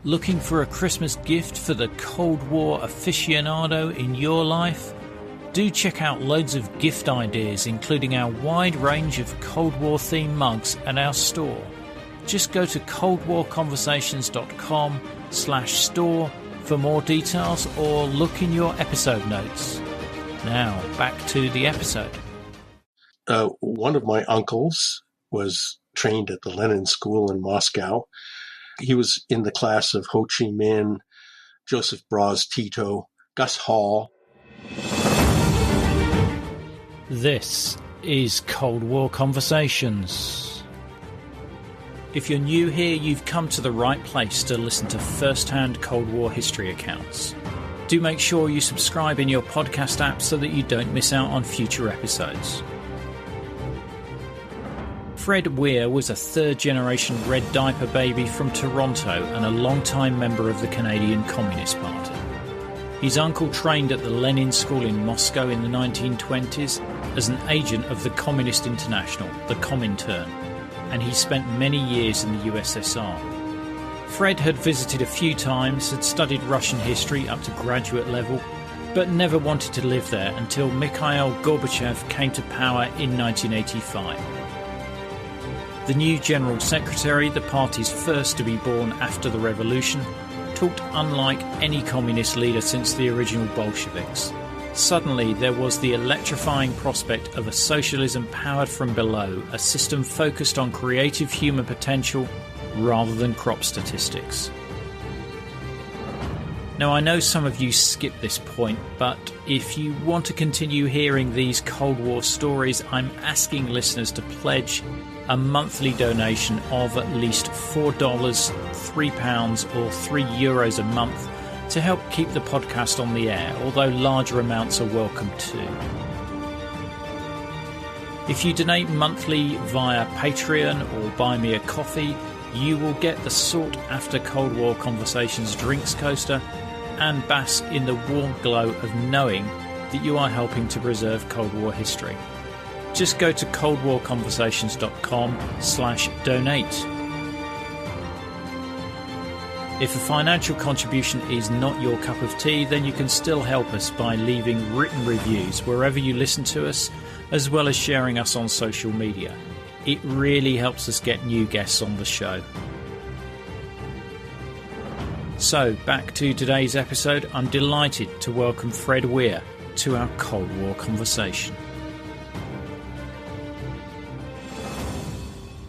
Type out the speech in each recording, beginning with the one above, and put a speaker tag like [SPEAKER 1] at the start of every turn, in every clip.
[SPEAKER 1] Looking for a Christmas gift for the Cold War aficionado in your life? Do check out loads of gift ideas, including our wide range of Cold War themed mugs at our store. Just go to coldwarconversations.com/store for more details or look in your episode notes. Now, back to the episode.
[SPEAKER 2] One of my uncles was trained at the Lenin School in Moscow. He was in the class of Ho Chi Minh, Joseph Broz Tito, Gus Hall.
[SPEAKER 1] This is Cold War Conversations. If you're new here, you've come to the right place to listen to first-hand Cold War history accounts. Do make sure you subscribe in your podcast app so that you don't miss out on future episodes. Fred Weir was a third-generation red diaper baby from Toronto and a long-time member of the Canadian Communist Party. His uncle trained at the Lenin School in Moscow in the 1920s as an agent of the Communist International, the Comintern, and he spent many years in the USSR. Fred had visited a few times, had studied Russian history up to graduate level, but never wanted to live there until Mikhail Gorbachev came to power in 1985. The new General Secretary, the party's first to be born after the revolution, talked unlike any communist leader since the original Bolsheviks. Suddenly, there was the electrifying prospect of a socialism powered from below, a system focused on creative human potential rather than crop statistics. Now, I know some of you skip this point, but if you want to continue hearing these Cold War stories, I'm asking listeners to pledge a monthly donation of at least $4, £3 or €3 a month to help keep the podcast on the air, although larger amounts are welcome too. If you donate monthly via Patreon or buy me a coffee, you will get the sought-after Cold War Conversations drinks coaster and bask in the warm glow of knowing that you are helping to preserve Cold War history. Just go to coldwarconversations.com/donate. If a financial contribution is not your cup of tea, then you can still help us by leaving written reviews wherever you listen to us, as well as sharing us on social media. It really helps us get new guests on the show. So, back to today's episode. I'm delighted to welcome Fred Weir to our Cold War conversation.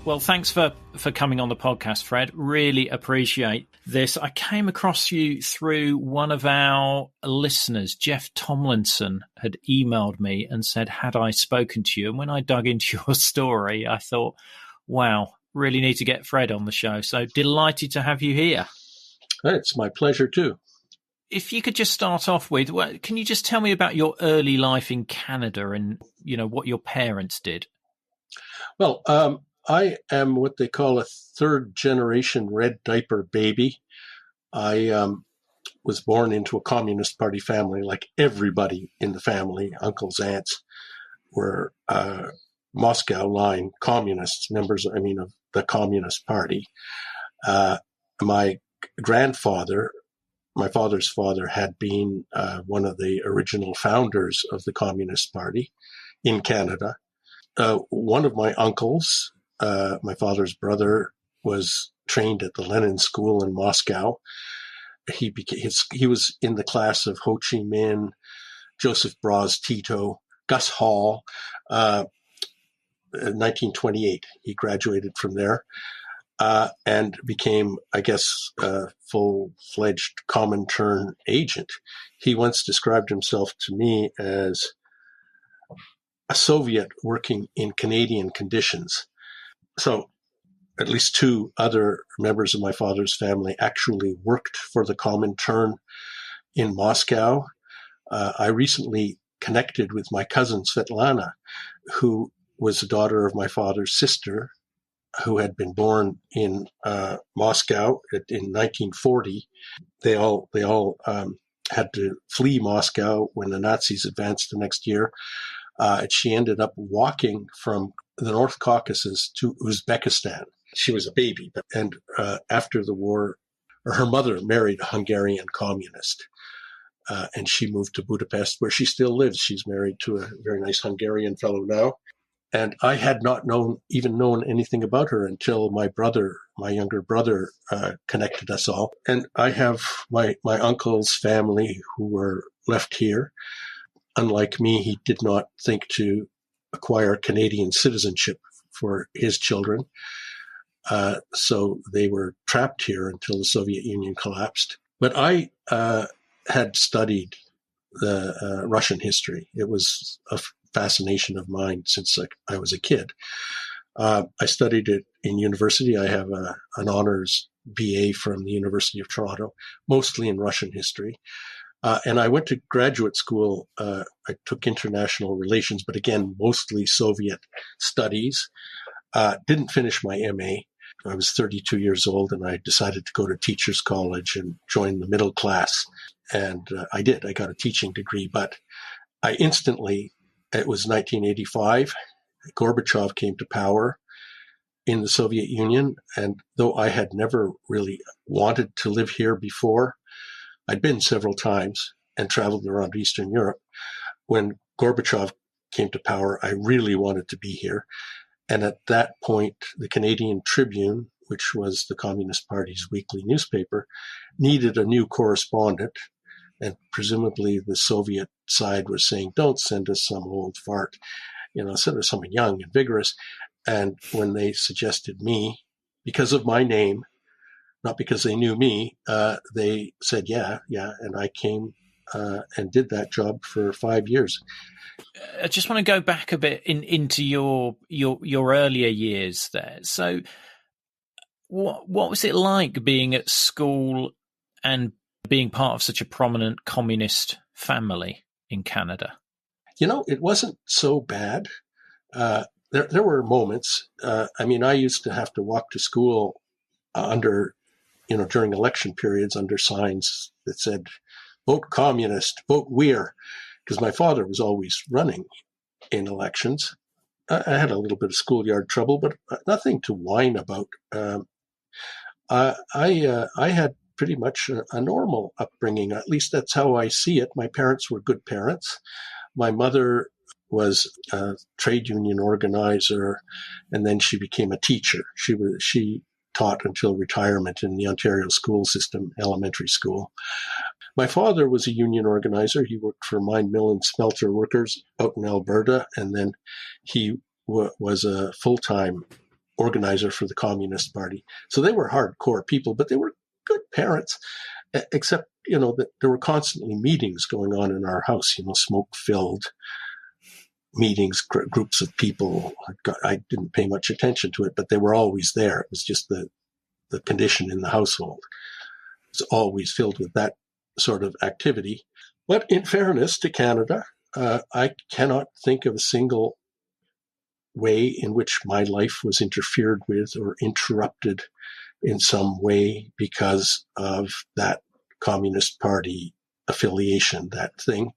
[SPEAKER 1] Well, thanks for coming on the podcast, Fred. Really appreciate this. I came across you through one of our listeners. Jeff Tomlinson had emailed me and said, had I spoken to you? And when I dug into your story, I thought, wow, really need to get Fred on the show. So delighted to have you here.
[SPEAKER 2] It's my pleasure, too.
[SPEAKER 1] If you could just start off with, can you just tell me about your early life in Canada and, what your parents did?
[SPEAKER 2] Well, I am what they call a third-generation red diaper baby. I was born into a Communist Party family, like everybody in the family. Uncles, aunts were Moscow line communists, members, of the Communist Party. My grandfather, my father's father, had been one of the original founders of the Communist Party in Canada. One of my uncles, my father's brother, was trained at the Lenin School in Moscow. He was in the class of Ho Chi Minh, Joseph Broz Tito, Gus Hall. 1928, he graduated from there and became, I guess, a full-fledged Comintern agent. He once described himself to me as a Soviet working in Canadian conditions. So at least two other members of my father's family actually worked for the Comintern in Moscow. I recently connected with my cousin Svetlana, who was the daughter of my father's sister, who had been born in Moscow in 1940. They all had to flee Moscow when the Nazis advanced the next year. And she ended up walking from the North Caucasus to Uzbekistan. She was a baby, and after the war, her mother married a Hungarian communist. And she moved to Budapest, where she still lives. She's married to a very nice Hungarian fellow now. And I had not known anything about her until my younger brother, connected us all. And I have my uncle's family who were left here. Unlike me, he did not think to acquire Canadian citizenship for his children. So they were trapped here until the Soviet Union collapsed. But I had studied the Russian history. It was a fascination of mine since I was a kid. I studied it in university. I have an honors BA from the University of Toronto, mostly in Russian history. And I went to graduate school. I took international relations, but again, mostly Soviet studies. Didn't finish my MA. I was 32 years old, and I decided to go to teachers' college and join the middle class. And I did. I got a teaching degree, but I instantly, it was 1985, Gorbachev came to power in the Soviet Union. And though I had never really wanted to live here before, I'd been several times and traveled around Eastern Europe. When Gorbachev came to power, I really wanted to be here. And at that point, the Canadian Tribune, which was the Communist Party's weekly newspaper, needed a new correspondent. And presumably the Soviet side was saying, don't send us some old fart, send us someone young and vigorous. And when they suggested me, because of my name, not because they knew me, they said, yeah. And I came and did that job for 5 years.
[SPEAKER 1] I just want to go back a bit into your earlier years there. So what was it like being at school and being part of such a prominent communist family in Canada?
[SPEAKER 2] It wasn't so bad. There were moments. I used to have to walk to school under, during election periods under signs that said, vote communist, vote Weir, because my father was always running in elections. I had a little bit of schoolyard trouble, but nothing to whine about. I had pretty much a normal upbringing. At least that's how I see it. My parents were good parents. My mother was a trade union organizer, and then she became a teacher. She taught until retirement in the Ontario school system, elementary school. My father was a union organizer. He worked for mine, mill, and smelter workers out in Alberta, and then he was a full-time organizer for the Communist Party. So they were hardcore people, but they were good parents, except, that there were constantly meetings going on in our house, smoke-filled meetings, groups of people. I didn't pay much attention to it, but they were always there. It was just the condition in the household. It was always filled with that sort of activity. But in fairness to Canada, I cannot think of a single way in which my life was interfered with or interrupted in some way because of that Communist Party affiliation, that thing.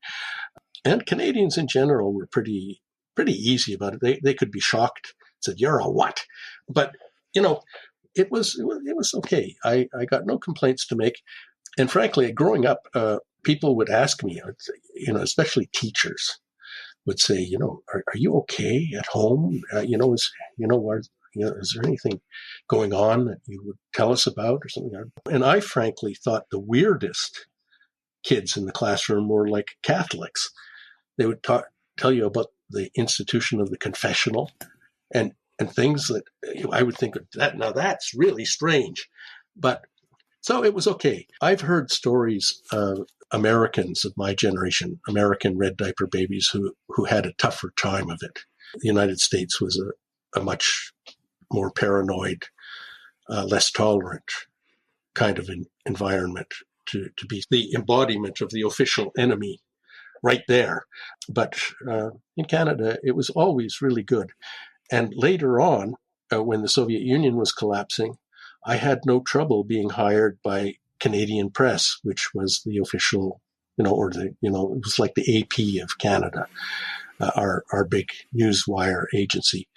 [SPEAKER 2] And Canadians in general were pretty easy about it. They could be shocked, said, "You're a what?" But it was okay. I got no complaints to make. And frankly, growing up, people would ask me, especially teachers, would say, are you okay at home? Is there anything going on that you would tell us about or something? And I frankly thought the weirdest kids in the classroom were like Catholics. They would tell you about the institution of the confessional and things that I would think now that's really strange. But so it was okay. I've heard stories of Americans of my generation, American red diaper babies who had a tougher time of it. The United States was a much more paranoid, less tolerant kind of environment to be the embodiment of the official enemy right there. But in Canada, it was always really good. And later on, when the Soviet Union was collapsing, I had no trouble being hired by Canadian Press, which was the official, it was like the AP of Canada, our big newswire agency.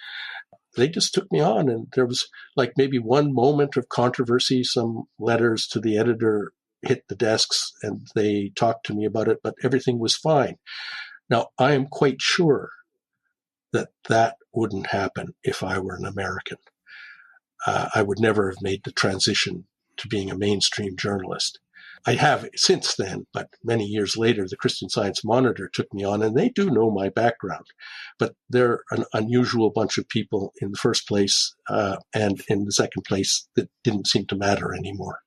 [SPEAKER 2] they just took me on. And there was like maybe one moment of controversy. Some letters to the editor hit the desks and they talked to me about it, but everything was fine. Now, I am quite sure that wouldn't happen if I were an American. I would never have made the transition to being a mainstream journalist. I have since then, but many years later, the Christian Science Monitor took me on, and they do know my background. But they're an unusual bunch of people in the first place, and in the second place, that didn't seem to matter anymore.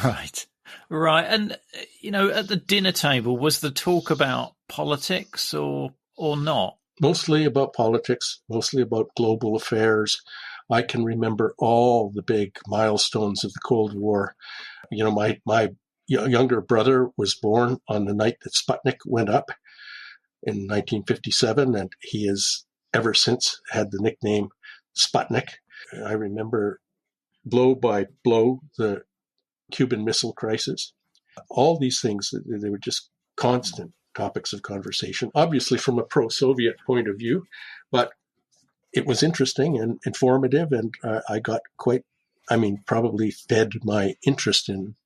[SPEAKER 1] Right. Right. And, at the dinner table, was the talk about politics or not? Mostly
[SPEAKER 2] about politics, mostly about global affairs. I can remember all the big milestones of the Cold War. My younger brother was born on the night that Sputnik went up in 1957, and he has ever since had the nickname Sputnik. I remember blow by blow the Cuban Missile Crisis. All these things, they were just constant topics of conversation, obviously from a pro-Soviet point of view, but it was interesting and informative, and I got probably fed my interest in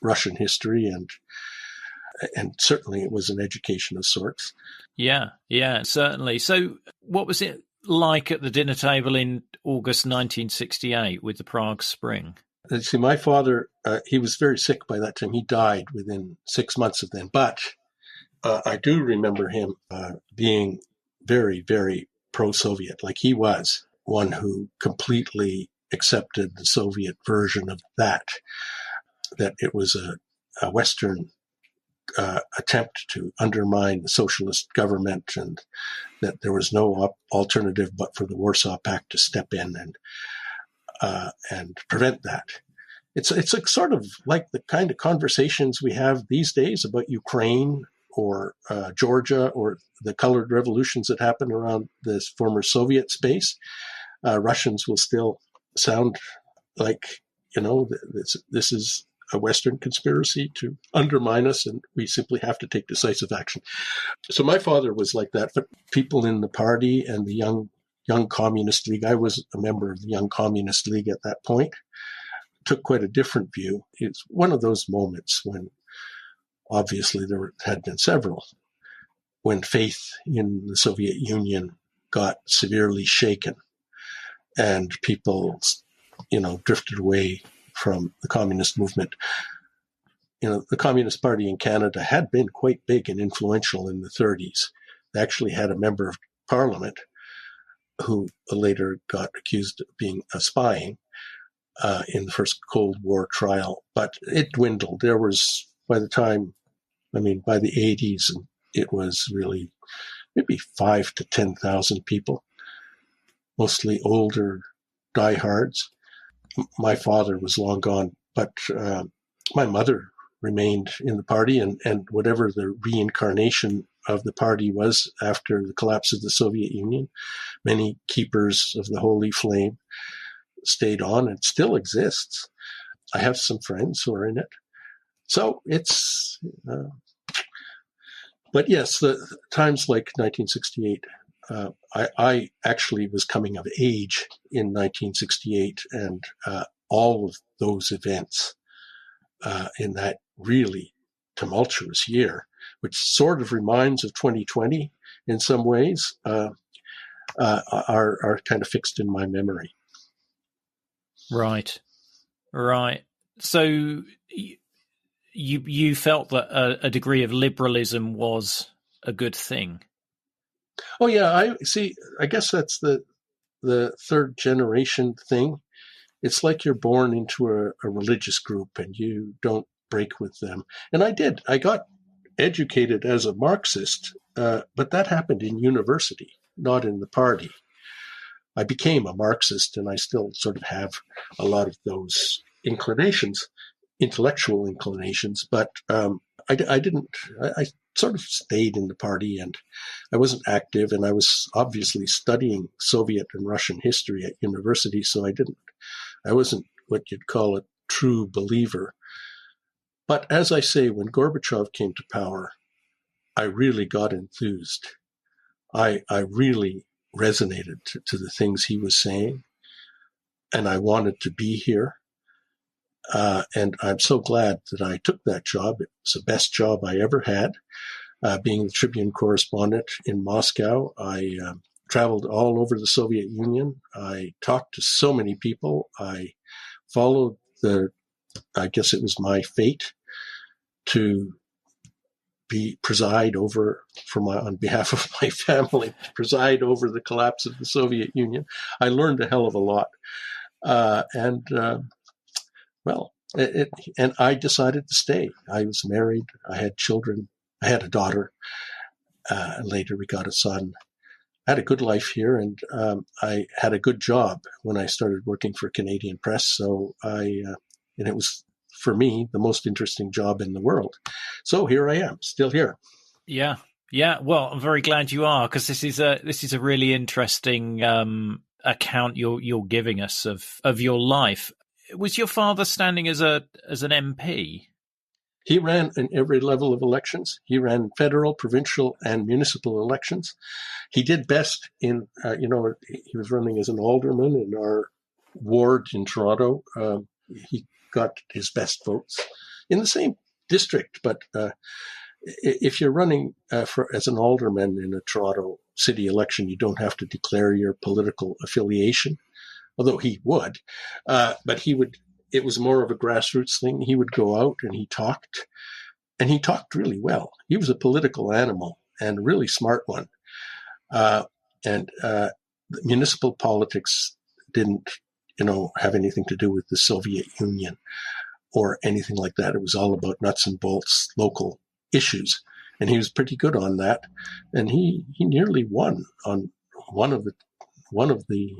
[SPEAKER 2] Russian history, and certainly it was an education of sorts.
[SPEAKER 1] Yeah, certainly. So what was it like at the dinner table in August 1968 with the Prague Spring?
[SPEAKER 2] See, my father, he was very sick by that time. He died within 6 months of then, but I do remember him being very, very pro-Soviet. Like, he was one who completely accepted the Soviet version of that it was a Western attempt to undermine the socialist government, and that there was no alternative but for the Warsaw Pact to step in and prevent that. It's a sort of like the kind of conversations we have these days about Ukraine or Georgia or the colored revolutions that happened around this former Soviet space. Russians will still sound like, this is a Western conspiracy to undermine us, and we simply have to take decisive action. So my father was like that, but people in the party and the Young Communist League, I was a member of the Young Communist League at that point, took quite a different view. It's one of those moments when, obviously there had been several, when faith in the Soviet Union got severely shaken and people, drifted away from the communist movement. The Communist Party in Canada had been quite big and influential in the 30s. They actually had a member of parliament who later got accused of being spying in the first Cold War trial, but it dwindled. There was, by the 80s, it was really maybe 5,000 to 10,000 people, mostly older diehards. My father was long gone, but my mother remained in the party, and whatever the reincarnation of the party was after the collapse of the Soviet Union, many keepers of the Holy Flame stayed on and still exists. I have some friends who are in it. So it's, but yes, the times like 1968, I actually was coming of age in 1968, and all of those events in that really tumultuous year, which sort of reminds of 2020 in some ways, are kind of fixed in my memory.
[SPEAKER 1] Right. So you felt that a degree of liberalism was a good thing?
[SPEAKER 2] Oh yeah, I guess that's the third generation thing. It's like you're born into a religious group and you don't break with them. And I did. I got educated as a Marxist, but that happened in university, not in the party. I became a Marxist, and I still sort of have a lot of those inclinations, intellectual inclinations, but I didn't. I sort of stayed in the party, and I wasn't active, and I was obviously studying Soviet and Russian history at university, so I wasn't what you'd call a true believer. But as I say, when Gorbachev came to power, I really got enthused. I really resonated to the things he was saying, and I wanted to be here. And I'm so glad that I took that job. It was the best job I ever had. Being the Tribune correspondent in Moscow, I traveled all over the Soviet Union. I talked to so many people. I followed I guess it was my fate to preside over, on behalf of my family, preside over the collapse of the Soviet Union. I learned a hell of a lot. And I decided to stay. I was married. I had children. I had a daughter. Later we got a son. I had a good life here, and I had a good job when I started working for Canadian Press. So and it was, for me, the most interesting job in the world. So here I am, still here.
[SPEAKER 1] Yeah. Well, I'm very glad you are, because this is a really interesting account you're giving us of your life. Was your father standing as an MP?
[SPEAKER 2] He ran in every level of elections. He ran federal, provincial, and municipal elections. He did best in, he was running as an alderman in our ward in Toronto. He got his best votes in the same district. But if you're running as an alderman in a Toronto city election, you don't have to declare your political affiliation, although he would. But it was more of a grassroots thing. He would go out and he talked really well. He was a political animal and a really smart one. Municipal politics didn't, have anything to do with the Soviet Union or anything like that. It was all about nuts and bolts, local issues. And he was pretty good on that. And he nearly won on one of the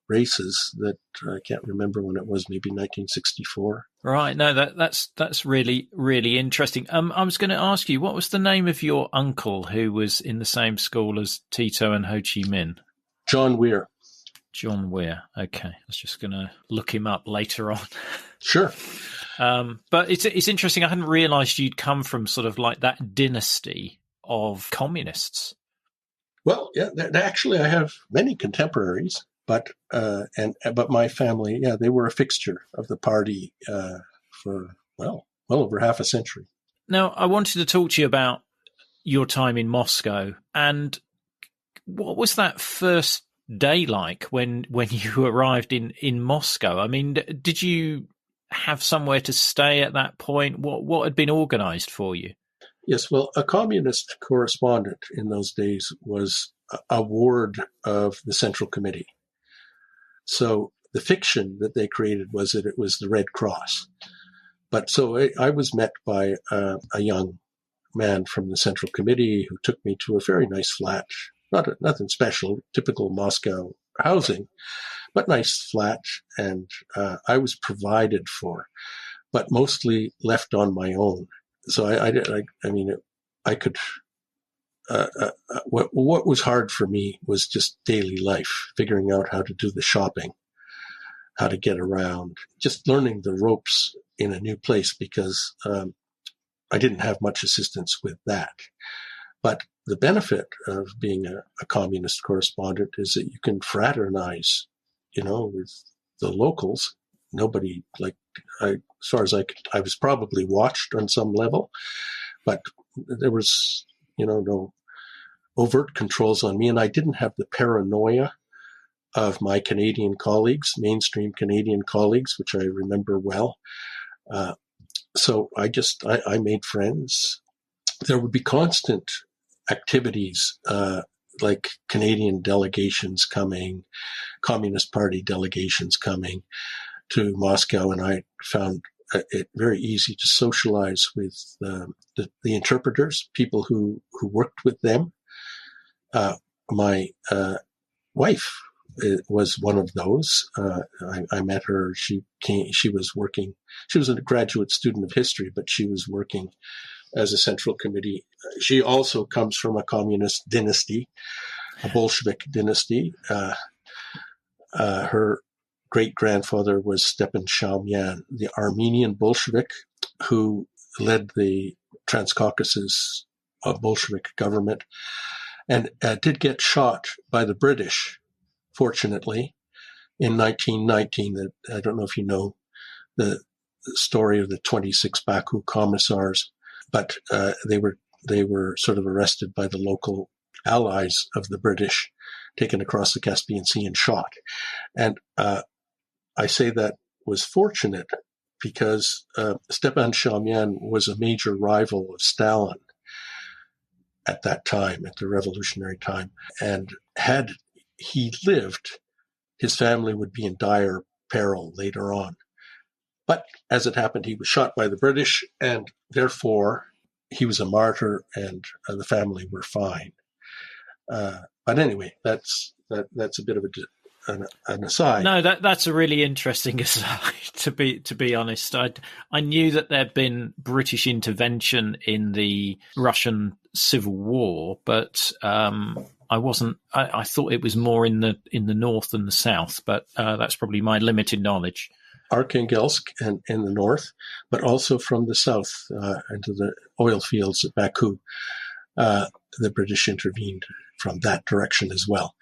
[SPEAKER 2] races that I can't remember when it was, maybe 1964.
[SPEAKER 1] Right. No, that's really, really interesting. I was going to ask you, what was the name of your uncle who was in the same school as Tito and Ho Chi Minh?
[SPEAKER 2] John Weir.
[SPEAKER 1] John Weir. Okay. I was just going to look him up later on.
[SPEAKER 2] Sure.
[SPEAKER 1] But it's interesting. I hadn't realized you'd come from sort of like that dynasty of communists.
[SPEAKER 2] Well, yeah, actually I have many contemporaries. But my family, they were a fixture of the party for well over half a century.
[SPEAKER 1] Now, I wanted to talk to you about your time in Moscow, and what was that first day like when you arrived in Moscow? I mean, did you have somewhere to stay at that point? What had been organized for you?
[SPEAKER 2] Yes, well, a communist correspondent in those days was a ward of the Central Committee. So the fiction that they created was that it was the Red Cross. But so I was met by a young man from the Central Committee who took me to a very nice flat, nothing special, typical Moscow housing, but nice flat. And I was provided for, but mostly left on my own. So what was hard for me was just daily life, figuring out how to do the shopping, how to get around, just learning the ropes in a new place, because I didn't have much assistance with that. But the benefit of being a communist correspondent is that you can fraternize, with the locals. Nobody, as far as I was probably watched on some level, but there was, no overt controls on me, and I didn't have the paranoia of my Canadian colleagues, mainstream Canadian colleagues, which I remember well. So I made friends. There would be constant activities, like Canadian delegations coming, Communist Party delegations coming to Moscow, and I found it very easy to socialize with the interpreters, people who worked with them. My wife was one of those. I met her. She was a graduate student of history, but she was working as a Central Committee. She also comes from a communist dynasty, a Bolshevik dynasty. Her great-grandfather was Stepan Shalmyan, the Armenian Bolshevik who led the Transcaucasus Bolshevik government. and did get shot by the British, fortunately, in 1919. I don't know if you know the story of the 26 Baku commissars, but they were sort of arrested by the local allies of the British, taken across the Caspian Sea and shot. And I say that was fortunate because Stepan Shamyan was a major rival of Stalin at that time, at the revolutionary time. And had he lived, his family would be in dire peril later on. But as it happened, he was shot by the British, and therefore he was a martyr, and the family were fine. But anyway, that's a bit of an aside.
[SPEAKER 1] No, that's a really interesting aside. To be honest, I knew that there'd been British intervention in the Russian Civil War, but I wasn't. I thought it was more in the north than the south. But that's probably my limited knowledge.
[SPEAKER 2] Arkhangelsk and in the north, but also from the south into the oil fields at Baku. The British intervened from that direction as well.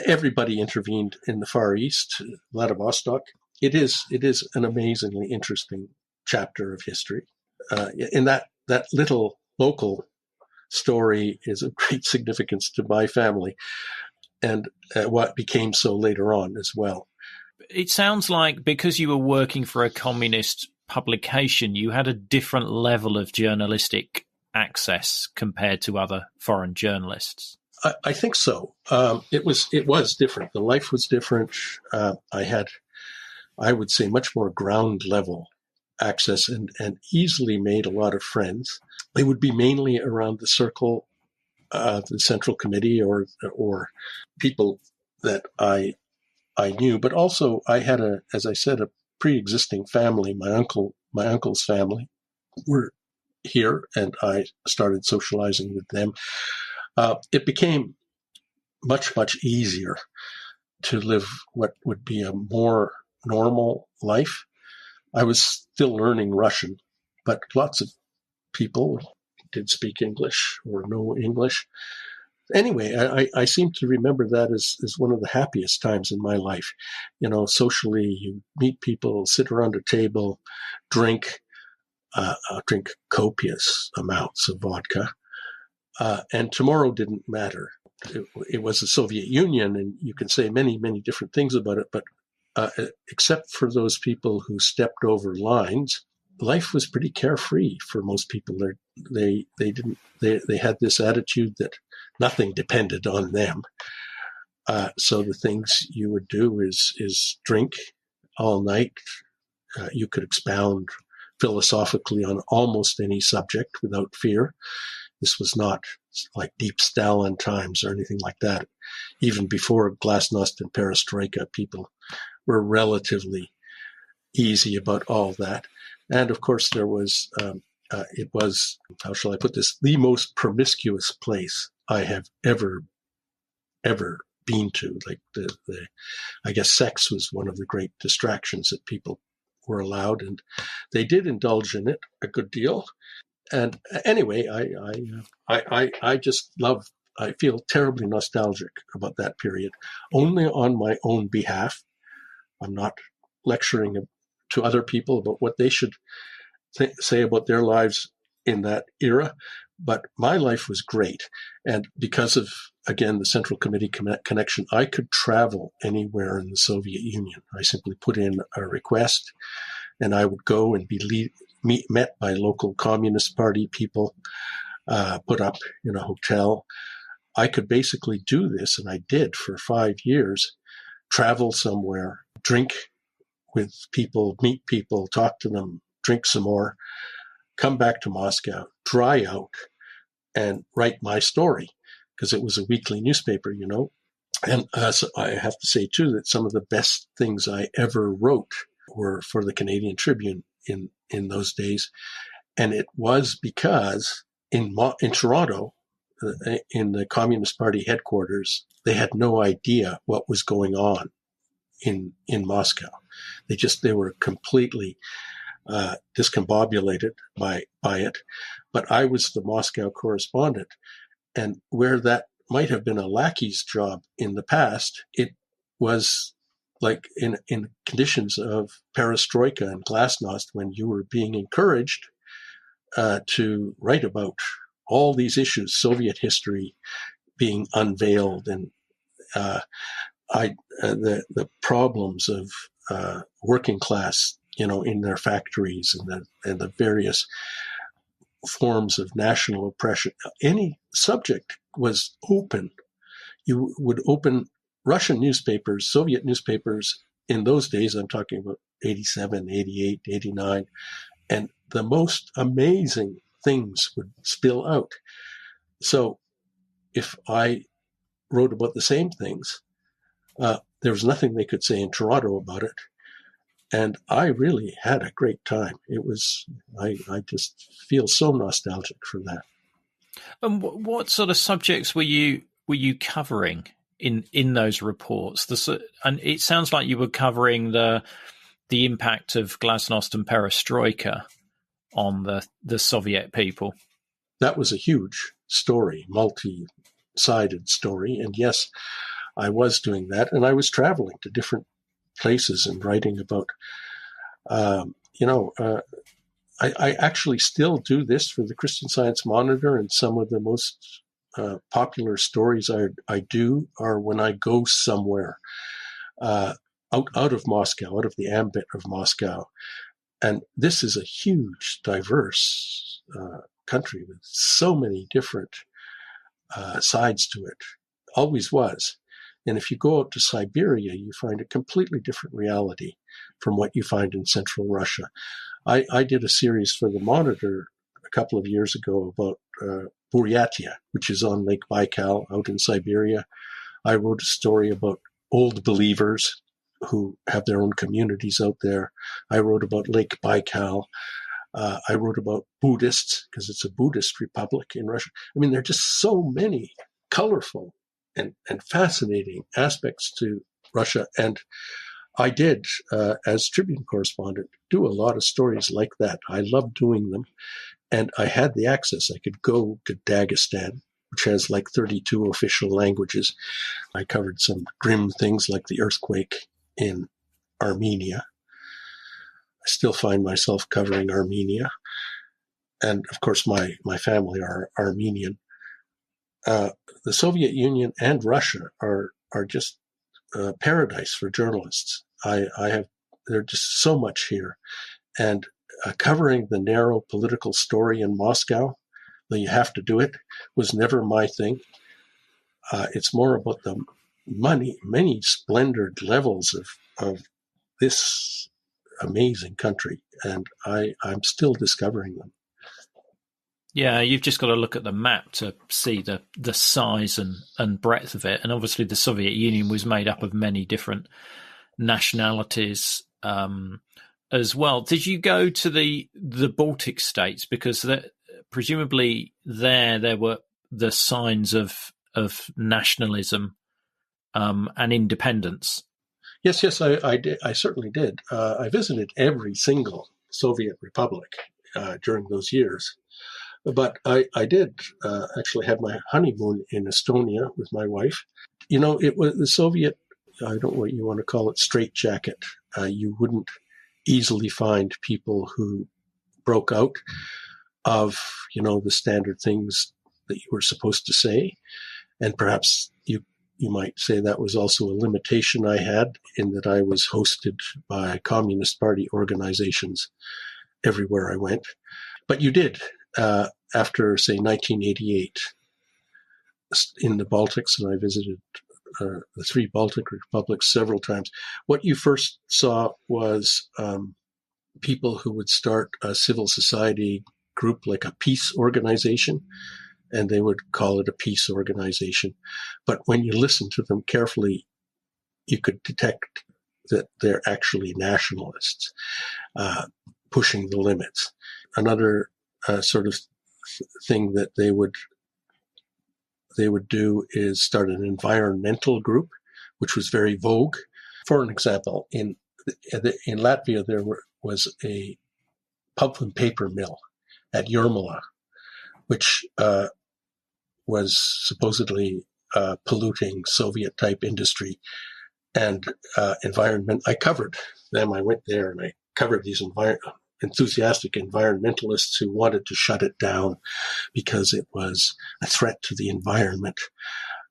[SPEAKER 2] Everybody intervened in the Far East, Vladivostok. It is an amazingly interesting chapter of history. In that little local story is of great significance to my family, and what became so later on as well.
[SPEAKER 1] It sounds like because you were working for a communist publication, you had a different level of journalistic access compared to other foreign journalists.
[SPEAKER 2] I think so. It was different. The life was different. I had, I would say, much more ground level access and easily made a lot of friends. They would be mainly around the circle of the Central Committee or people that I knew, but also I had as I said, a pre-existing family. My uncle's family were here, and I started socializing with them. It became much easier to live what would be a more normal life. I was still learning Russian, but lots of people did speak English or know English. Anyway, I seem to remember that as one of the happiest times in my life. You know, socially, you meet people, sit around a table, drink copious amounts of vodka, and tomorrow didn't matter. It was the Soviet Union, and you can say many different things about it, but except for those people who stepped over lines, life was pretty carefree for most people. They had this attitude that nothing depended on them. So the things you would do is drink all night. You could expound philosophically on almost any subject without fear. This was not like deep Stalin times or anything like that. Even before Glasnost and Perestroika, people were relatively easy about all that. And of course, there was, it was, how shall I put this, the most promiscuous place I have ever been to. Like I guess sex was one of the great distractions that people were allowed, and they did indulge in it a good deal. And anyway, I just love, I feel terribly nostalgic about that period, only on my own behalf. I'm not lecturing to other people about what they should say about their lives in that era, but my life was great. And because of, again, the Central Committee connection, I could travel anywhere in the Soviet Union. I simply put in a request, and I would go and be met by local Communist Party people, put up in a hotel. I could basically do this, and I did for 5 years, travel somewhere, drink with people, meet people, talk to them, drink some more, come back to Moscow, dry out, and write my story, because it was a weekly newspaper, you know. And so I have to say, too, that some of the best things I ever wrote were for the Canadian Tribune in those days. And it was because in Toronto, in the Communist Party headquarters, they had no idea what was going on in Moscow. They were completely discombobulated by it. But I was the Moscow correspondent, And where that might have been a lackey's job in the past, it was like in conditions of perestroika and glasnost, when you were being encouraged to write about all these issues, Soviet history being unveiled, and the problems of working class, in their factories, and the various forms of national oppression. Any subject was open. You would open Russian newspapers, Soviet newspapers in those days, I'm talking about 87, 88, 89, and the most amazing things would spill out. So if I wrote about the same things, there was nothing they could say in Toronto about it. And I really had a great time. It was, I just feel so nostalgic for that.
[SPEAKER 1] And what sort of subjects were you covering in those reports? And it sounds like you were covering the impact of Glasnost and Perestroika on the Soviet people.
[SPEAKER 2] That was a huge story, multi-sided story. And yes, I was doing that. And I was traveling to different places and writing about, I actually still do this for the Christian Science Monitor, and some of the most popular stories I do are when I go somewhere out of Moscow, out of the ambit of Moscow. And this is a huge, diverse country with so many different sides to it. Always was. And if you go out to Siberia, you find a completely different reality from what you find in central Russia. I did a series for the Monitor a couple of years ago about Buryatia, which is on Lake Baikal out in Siberia. I wrote a story about old believers who have their own communities out there. I wrote about Lake Baikal. I wrote about Buddhists, because it's a Buddhist republic in Russia. I mean, there are just so many colorful and fascinating aspects to Russia. And I did, as Tribune correspondent, do a lot of stories like that. I loved doing them. And I had the access. I could go to Dagestan, which has like 32 official languages. I covered some grim things like the earthquake in Armenia. I still find myself covering Armenia. And of course, my family are Armenian. The Soviet Union and Russia are just paradise for journalists. There's just so much here. And covering the narrow political story in Moscow, though you have to do it, was never my thing. It's more about the many splendored levels of this amazing country, and I'm still discovering them.
[SPEAKER 1] Yeah, you've just got to look at the map to see the size and breadth of it. And obviously the Soviet Union was made up of many different nationalities as well. Did you go to the Baltic states? Because presumably there were the signs of nationalism and independence.
[SPEAKER 2] Yes, I did. I certainly did. I visited every single Soviet republic during those years. But I did actually have my honeymoon in Estonia with my wife. It was the Soviet, I don't know what you want to call it, straitjacket. You wouldn't easily find people who broke out of, the standard things that you were supposed to say. And perhaps you might say that was also a limitation I had, in that I was hosted by Communist Party organizations everywhere I went. But you did. After, say, 1988, in the Baltics, and I visited the three Baltic republics several times, what you first saw was people who would start a civil society group, like a peace organization, and they would call it a peace organization. But when you listen to them carefully, you could detect that they're actually nationalists, pushing the limits. Another sort of thing that they would do is start an environmental group, which was very vogue. For an example, in Latvia, there was a pulp and paper mill at Jurmala, which was supposedly polluting Soviet-type industry and environment. I covered them. I went there and I covered these enthusiastic environmentalists who wanted to shut it down because it was a threat to the environment.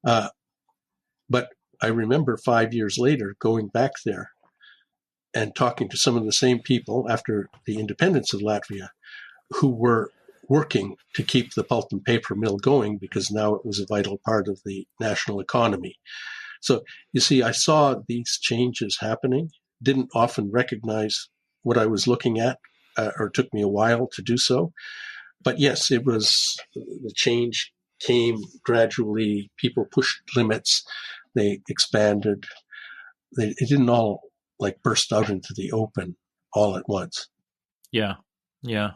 [SPEAKER 2] But I remember 5 years later going back there and talking to some of the same people after the independence of Latvia who were working to keep the pulp and paper mill going because now it was a vital part of the national economy. So you see, I saw these changes happening, didn't often recognize what I was looking at, or took me a while to do so. But yes, it was, the change came gradually. People pushed limits. They expanded. It didn't all like burst out into the open all at once.
[SPEAKER 1] Yeah, yeah.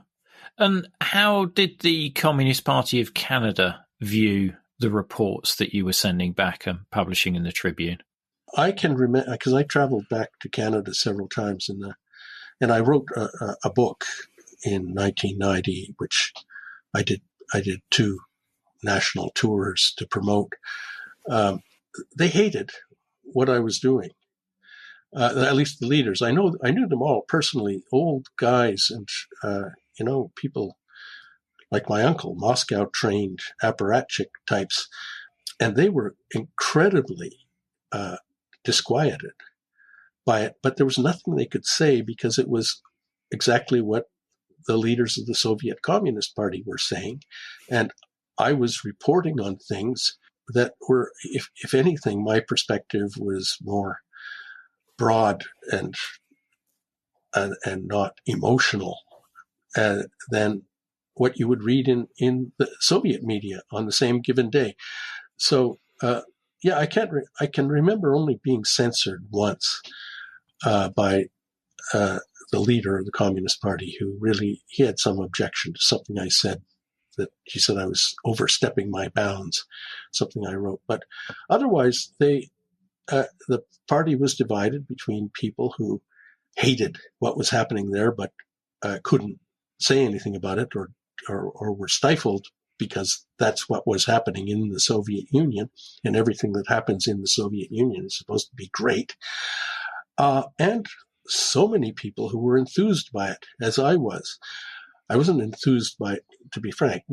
[SPEAKER 1] And how did the Communist Party of Canada view the reports that you were sending back and publishing in the Tribune?
[SPEAKER 2] I can remember, because I traveled back to Canada several times, and I wrote a book in 1990, which I did 2 national tours to promote. They hated what I was doing. At least the leaders. I knew them all personally, old guys and, people like my uncle, Moscow-trained apparatchik types. And they were incredibly disquieted by it. But there was nothing they could say because it was exactly what the leaders of the Soviet Communist Party were saying. And I was reporting on things that were, if anything, my perspective was more broad and not emotional than what you would read in the Soviet media on the same given day. So I can remember only being censored once by the leader of the Communist Party, who he had some objection to something I said, that he said I was overstepping my bounds, something I wrote. But otherwise, the party was divided between people who hated what was happening there, but couldn't say anything about it, or were stifled because that's what was happening in the Soviet Union, and everything that happens in the Soviet Union is supposed to be great. And so many people who were enthused by it, as I was. I wasn't enthused by it, to be frank.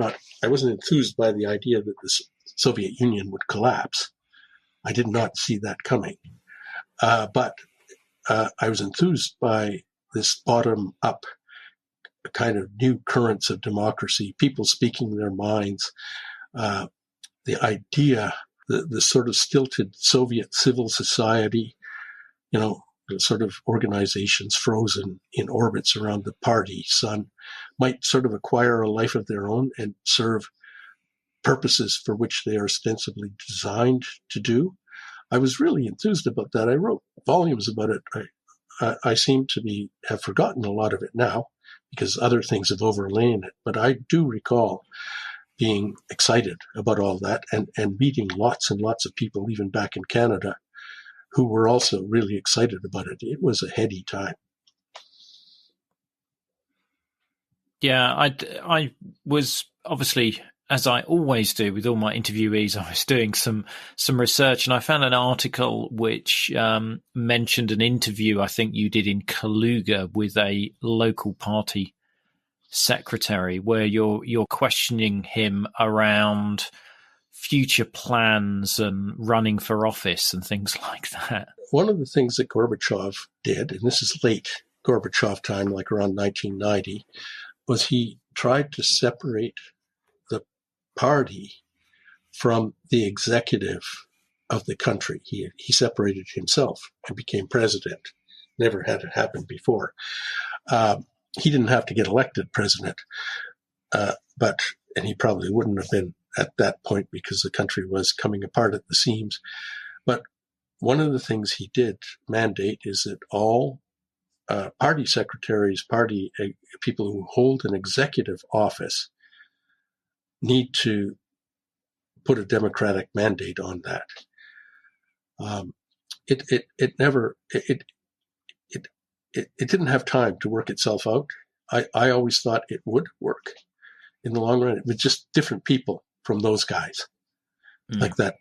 [SPEAKER 2] I wasn't enthused by the idea that the Soviet Union would collapse. I did not see that coming. But I was enthused by this bottom-up kind of new currents of democracy, people speaking their minds, the idea, the sort of stilted Soviet civil society, the sort of organizations frozen in orbits around the party sun, might sort of acquire a life of their own and serve purposes for which they are ostensibly designed to do. I was really enthused about that. I wrote volumes about it. I seem to have forgotten a lot of it now because other things have overlain it. But I do recall being excited about all that and meeting lots and lots of people, even back in Canada, who were also really excited about it. It was a heady time.
[SPEAKER 1] Yeah, I was obviously, as I always do with all my interviewees, I was doing some research, and I found an article which mentioned an interview I think you did in Kaluga with a local party secretary, where you're questioning him around future plans and running for office and things like that.
[SPEAKER 2] One of the things that Gorbachev did, and this is late Gorbachev time, like around 1990, was he tried to separate the party from the executive of the country. He separated himself and became president. Never had it happen before. He didn't have to get elected president, and he probably wouldn't have been at that point because the country was coming apart at the seams. But one of the things he did mandate is that all party secretaries, people who hold an executive office need to put a democratic mandate on that. It didn't have time to work itself out. I always thought it would work in the long run. It was just different people from those guys. like that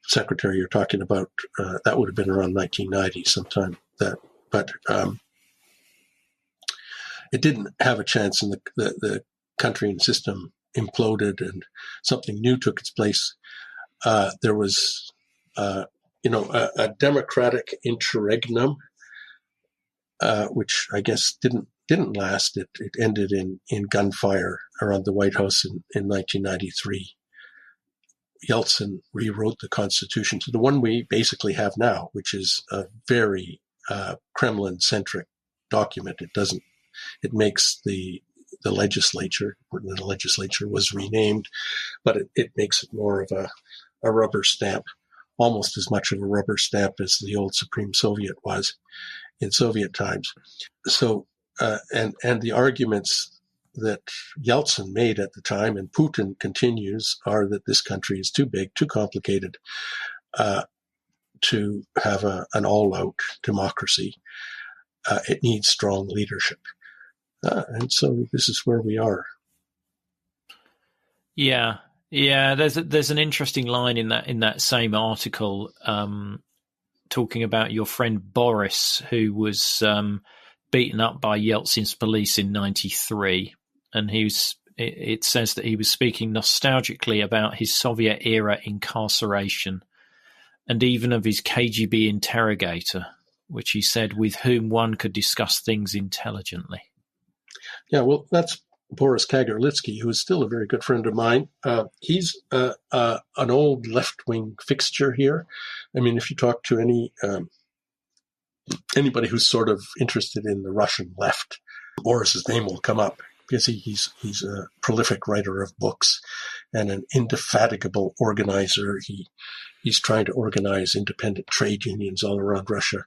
[SPEAKER 2] secretary you're talking about. That would have been around 1990 sometime. But it didn't have a chance, and the country and system imploded, and something new took its place. There was, a democratic interregnum, which I guess didn't last. It ended in gunfire around the White House in 1993. Yeltsin rewrote the Constitution to the one we basically have now, which is a very Kremlin-centric document. It makes the legislature, the legislature was renamed, but it makes it more of a rubber stamp, almost as much of a rubber stamp as the old Supreme Soviet was in Soviet times. So, and the arguments that Yeltsin made at the time, and Putin continues, are that this country is too big, too complicated to have an all-out democracy. It needs strong leadership. And so this is where we are.
[SPEAKER 1] Yeah. There's an interesting line in that same article, talking about your friend Boris, who was beaten up by Yeltsin's police in '93, and it says that he was speaking nostalgically about his Soviet era incarceration, and even of his KGB interrogator, which he said with whom one could discuss things intelligently.
[SPEAKER 2] Yeah, well, that's Boris Kagarlitsky, who is still a very good friend of mine. He's an old left-wing fixture here. I mean, if you talk to anybody who's sort of interested in the Russian left, Boris's name will come up, because he's a prolific writer of books and an indefatigable organizer. He's trying to organize independent trade unions all around Russia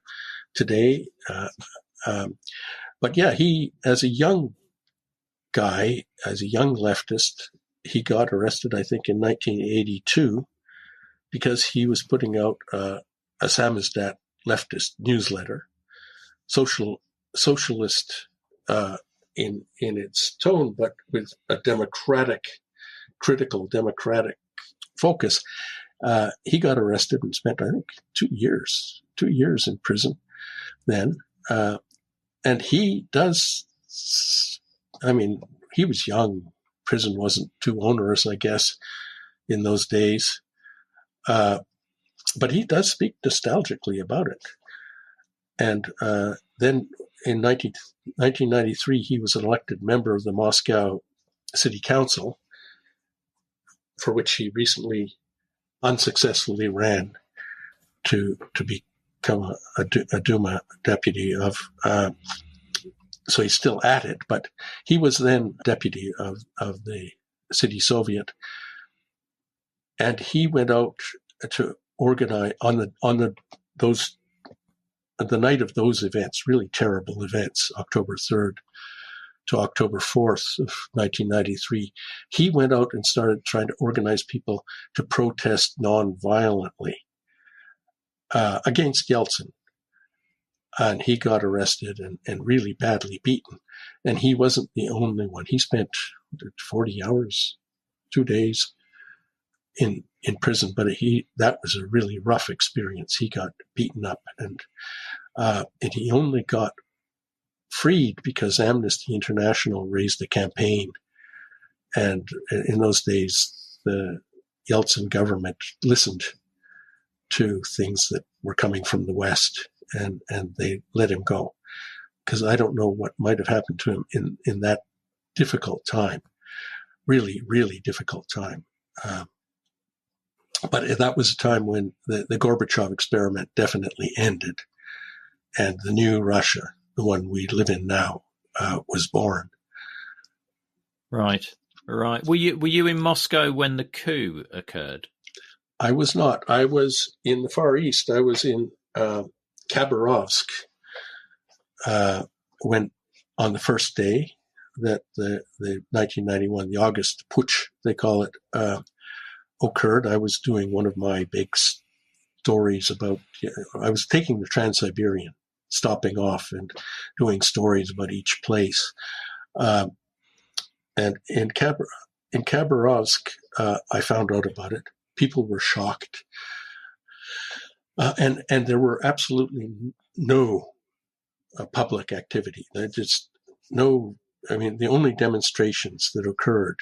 [SPEAKER 2] today. But yeah, he, as a young guy, as a young leftist, he got arrested, I think, in 1982 because he was putting out a samizdat leftist newsletter, socialist in its tone, but with a critical democratic focus. He got arrested and spent, I think, 2 years in prison then. And he does, I mean, he was young. Prison wasn't too onerous, I guess, in those days. But he does speak nostalgically about it. And then in 1993, he was an elected member of the Moscow City Council, for which he recently unsuccessfully ran to become a Duma deputy of. So he's still at it, but he was then deputy of the city Soviet, and he went out to organize on the night of those events, really terrible events, October 3rd to October 4th of 1993. He went out and started trying to organize people to protest non-violently against Yeltsin. And he got arrested and really badly beaten. And he wasn't the only one. He spent 40 hours, 2 days in prison. But that was a really rough experience. He got beaten up, and he only got freed because Amnesty International raised a campaign. And in those days, the Yeltsin government listened to things that were coming from the West, and they let him go, because I don't know what might have happened to him in that difficult time, really, really difficult time. But that was a time when the Gorbachev experiment definitely ended, and the new Russia, the one we live in now, was born.
[SPEAKER 1] Right. Were you in Moscow when the coup occurred?
[SPEAKER 2] I was not. I was in the Far East. I was in Khabarovsk when on the first day that the 1991, the August Putsch, they call it, occurred. I was doing one of my big stories about, I was taking the Trans-Siberian, stopping off and doing stories about each place. And in Khabarovsk, I found out about it. people were shocked. And there were absolutely no public activity. Just no, I mean, the only demonstrations that occurred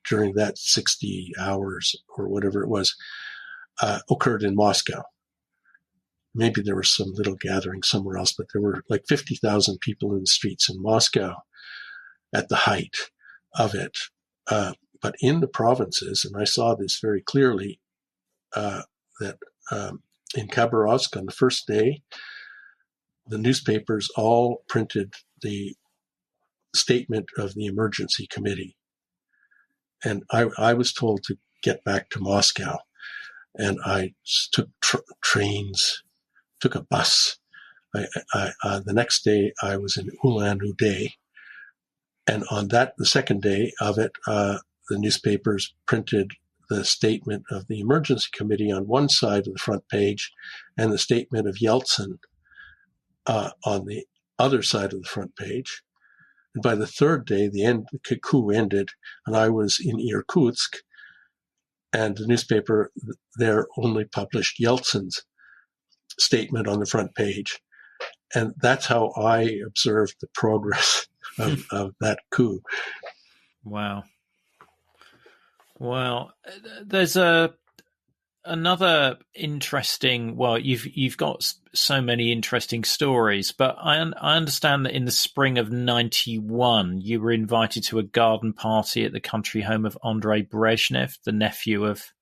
[SPEAKER 2] during that 60 hours or whatever it was occurred in Moscow. Maybe there was some little gathering somewhere else, but there were like 50,000 people in the streets in Moscow at the height of it. But in the provinces, and I saw this very clearly, that in Khabarovsk on the first day, the newspapers all printed the statement of the emergency committee. And I was told to get back to Moscow. And I took trains, took a bus. The next day, I was in Ulan-Ude. And on the second day of it, the newspapers printed the statement of the emergency committee on one side of the front page and the statement of Yeltson on the other side of the front page. And by the third day, the coup ended, and I was in Irkutsk, and the newspaper there only published Yeltsin's statement on the front page. And that's how I observed the progress of that coup.
[SPEAKER 1] Wow. Well, there's another interesting. Well, you've got so many interesting stories, but I understand that in the spring of '91, you were invited to a garden party at the country home of Andrei Brezhnev, the nephew of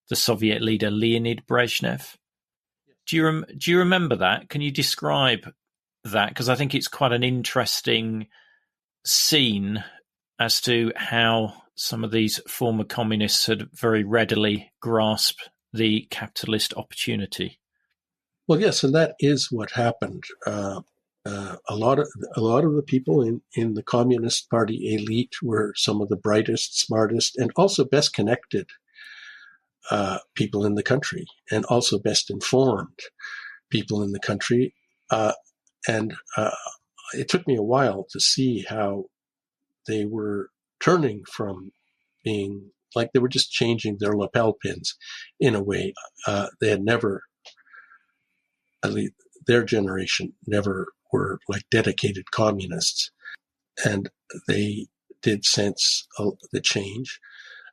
[SPEAKER 1] the Soviet leader Leonid Brezhnev. Do you remember that? Can you describe that? Because I think it's quite an interesting scene as to how some of these former communists had very readily grasped the capitalist opportunity.
[SPEAKER 2] Well, yes, and that is what happened. A lot of the people in the Communist Party elite were some of the brightest, smartest, and also best connected people in the country, and also best informed people in the country. And it took me a while to see how they were turning from being like they were just changing their lapel pins in a way. They had never, at least their generation, never were like dedicated communists. And they did sense the change.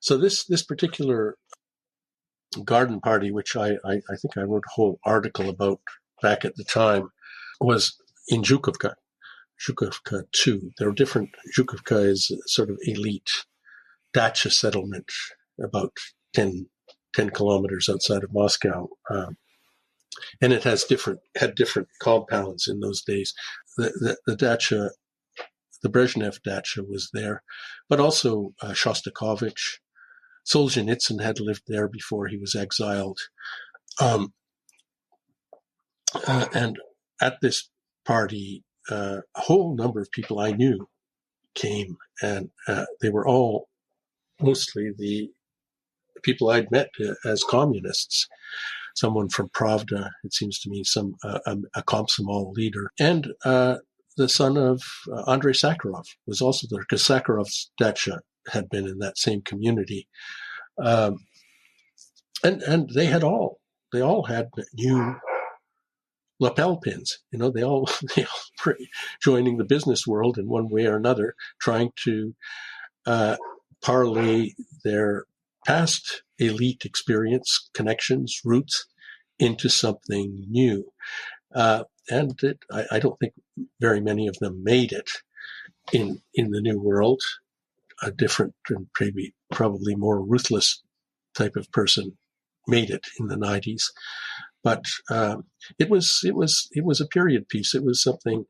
[SPEAKER 2] So this particular garden party, which I think I wrote a whole article about back at the time, was in Zhukovka 2. There are different. Zhukovka is a sort of elite dacha settlement about 10 kilometers outside of Moscow. And it had different compounds in those days. The dacha, the Brezhnev dacha was there, but also Shostakovich. Solzhenitsyn had lived there before he was exiled. And at this party, a whole number of people I knew came, and they were all mostly the people I'd met as communists. Someone from Pravda, it seems to me, a Komsomol leader, and the son of Andrei Sakharov was also there, because Sakharov's dacha had been in that same community, and they all had new lapel pins. You know, they all were joining the business world in one way or another, trying to parlay their past elite experience, connections, roots into something new. I don't think very many of them made it in the new world. A different and probably more ruthless type of person made it in the 90s. But it was a period piece. It was something.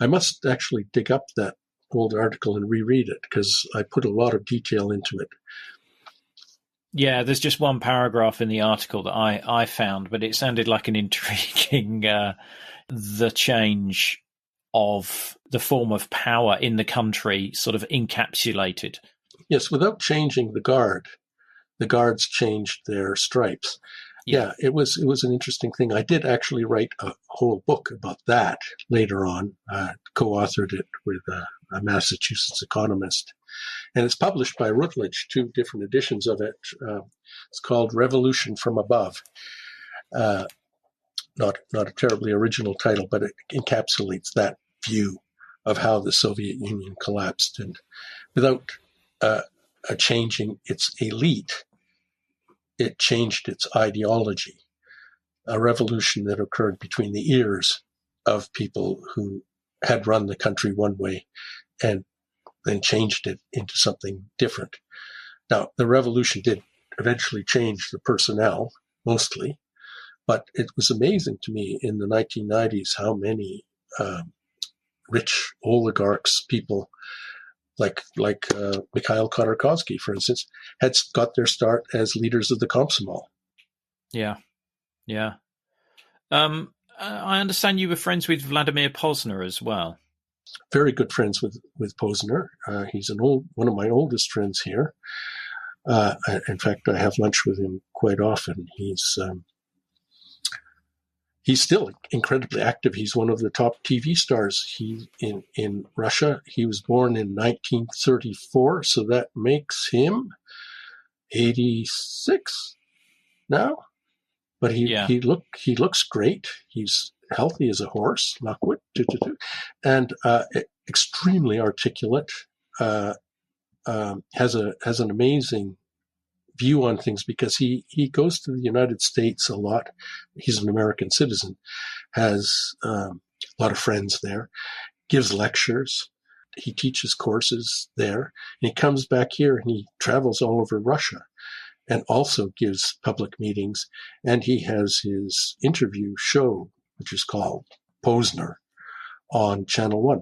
[SPEAKER 2] I must actually dig up that old article and reread it, because I put a lot of detail into it.
[SPEAKER 1] Yeah, there's just one paragraph in the article that I found, but it sounded like an intriguing the change of the form of power in the country sort of encapsulated.
[SPEAKER 2] Yes, without changing the guards changed their stripes. Yeah, it was an interesting thing. I did actually write a whole book about that later on. Co-authored it with a Massachusetts economist. And it's published by Routledge, 2 different editions of it. It's called Revolution from Above. Not a terribly original title, but it encapsulates that view of how the Soviet Union collapsed. And without changing its elite, it changed its ideology. A revolution that occurred between the ears of people who had run the country one way and then changed it into something different. Now, the revolution did eventually change the personnel, mostly, but it was amazing to me in the 1990s how many rich oligarchs, people like Mikhail Khodorkovsky, for instance, had got their start as leaders of the Komsomol.
[SPEAKER 1] Yeah. I understand you were friends with Vladimir Posner as well.
[SPEAKER 2] Very good friends with Posner. He's one of my oldest friends here. In fact, I have lunch with him quite often. He's still incredibly active. He's one of the top TV stars in Russia. He was born in 1934, so that makes him 86 now. But he looks great. He's healthy as a horse, Lockwood, and extremely articulate. Has an amazing view on things because he goes to the United States a lot. He's an American citizen, has a lot of friends there, gives lectures. He teaches courses there. And he comes back here and he travels all over Russia and also gives public meetings. And he has his interview show, which is called Posner, on Channel 1.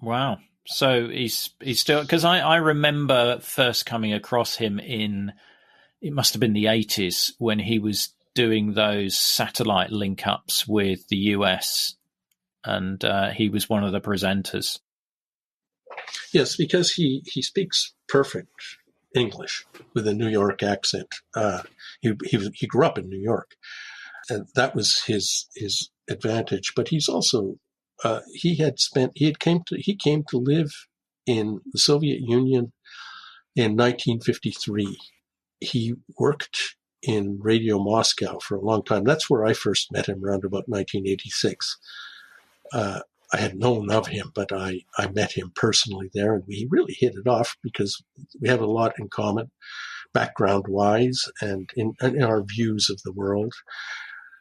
[SPEAKER 1] Wow. So he's still, because I remember first coming across him it must have been the 80s when he was doing those satellite link-ups with the US, and he was one of the presenters.
[SPEAKER 2] Yes, because he speaks perfect English with a New York accent. He grew up in New York, and that was his advantage. But he's also he came to live in the Soviet Union in 1953. He worked in Radio Moscow for a long time. That's where I first met him, around about 1986. I had known of him, but I met him personally there, and we really hit it off because we have a lot in common, background-wise, and in our views of the world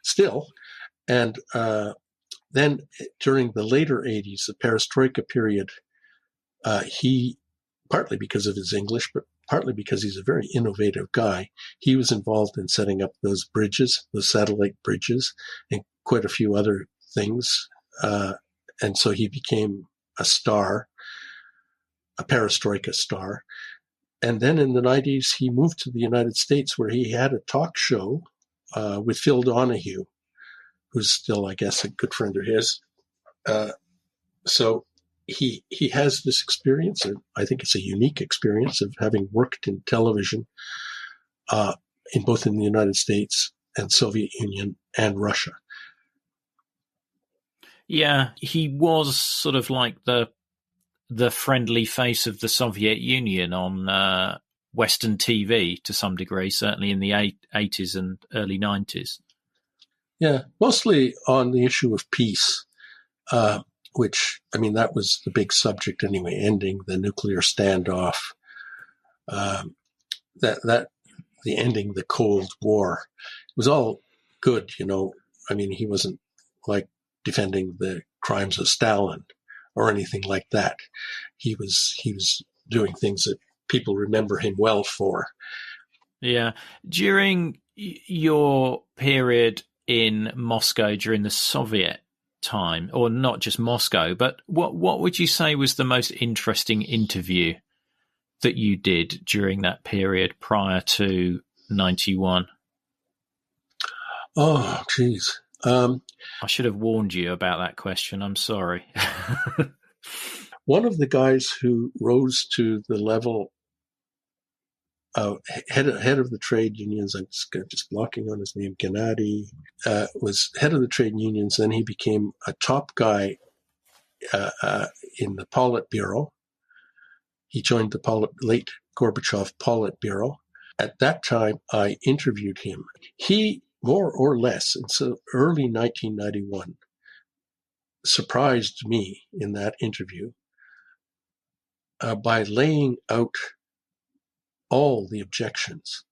[SPEAKER 2] still. And then during the later 80s, the Perestroika period, he, partly because of his English, but partly because he's a very innovative guy, he was involved in setting up those bridges, those satellite bridges, and quite a few other things. And so he became a star, a Perestroika star. And then in the 90s, he moved to the United States where he had a talk show with Phil Donahue, who's still, I guess, a good friend of his. So he has this experience, and I think it's a unique experience of having worked in television in both in the United States and Soviet Union and Russia.
[SPEAKER 1] Yeah, he was sort of like the friendly face of the Soviet Union on Western TV to some degree, certainly in the 80s and early 90s.
[SPEAKER 2] Yeah, mostly on the issue of peace, which, I mean, that was the big subject anyway, ending the nuclear standoff, the ending the Cold War. It was all good, you know. I mean, he wasn't like defending the crimes of Stalin or anything like that. He was doing things that people remember him well for. Yeah.
[SPEAKER 1] During your period in Moscow during the Soviet time, or not just Moscow, but what would you say was the most interesting interview that you did during that period prior to 91?
[SPEAKER 2] Oh, geez.
[SPEAKER 1] I should have warned you about that question. I'm sorry.
[SPEAKER 2] One of the guys who rose to the level of head of the trade unions, I'm just blocking on his name, Gennady, was head of the trade unions. Then he became a top guy in the Politburo. He joined the late Gorbachev Politburo. At that time, I interviewed him. He, more or less, in so early 1991, surprised me in that interview by laying out all the objections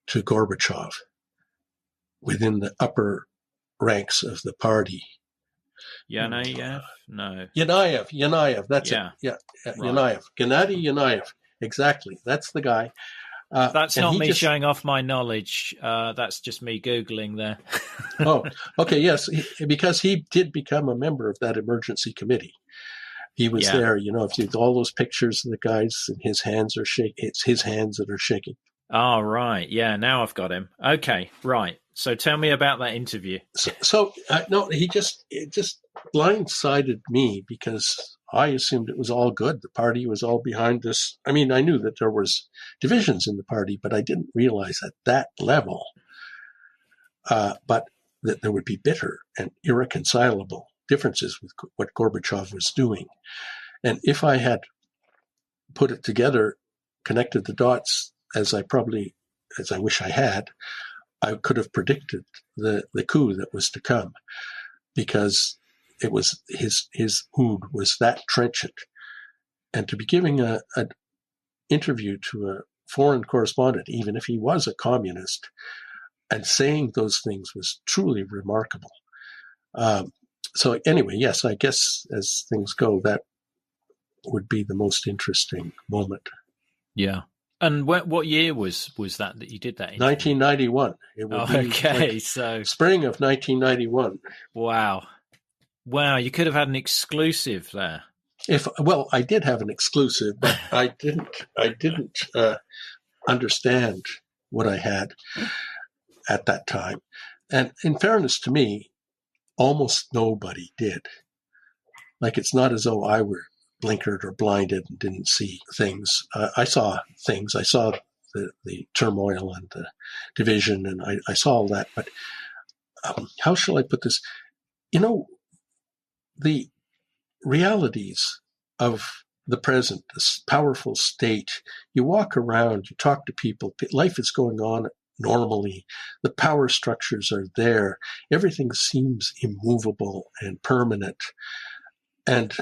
[SPEAKER 2] to Gorbachev within the upper ranks of the party.
[SPEAKER 1] Yanayev? No.
[SPEAKER 2] Yanayev. That's it. Yeah,
[SPEAKER 1] right.
[SPEAKER 2] Yanayev. Gennady Yanayev. Exactly. That's the guy.
[SPEAKER 1] That's not me showing off my knowledge. That's just me Googling there.
[SPEAKER 2] Oh, okay. Yes, because he did become a member of that emergency committee. He was there. If you all those pictures of the guys and his hands are shaking, it's his hands that are shaking.
[SPEAKER 1] Oh, right. Yeah, now I've got him. Okay, right. So tell me about that interview.
[SPEAKER 2] No, it just blindsided me because I assumed it was all good. The party was all behind this. I mean, I knew that there was divisions in the party, but I didn't realize at that level, but that there would be bitter and irreconcilable differences with what Gorbachev was doing. And if I had put it together, connected the dots, as I wish I had, I could have predicted the coup that was to come, because it was his mood was that trenchant. And to be giving an interview to a foreign correspondent, even if he was a communist, and saying those things was truly remarkable. So anyway, yes, I guess as things go, that would be the most interesting moment.
[SPEAKER 1] Yeah. And what year was that you did that interview?
[SPEAKER 2] 1991. It would be
[SPEAKER 1] so
[SPEAKER 2] spring of 1991.
[SPEAKER 1] Wow, you could have had an exclusive there.
[SPEAKER 2] I did have an exclusive, but I didn't understand what I had at that time. And in fairness to me, almost nobody did. Like, it's not as though I were blinkered or blinded and didn't see things. I saw things. I saw the turmoil and the division, and I saw all that. But how shall I put this? The realities of the present, this powerful state, you walk around, you talk to people, life is going on normally. The power structures are there. Everything seems immovable and permanent. And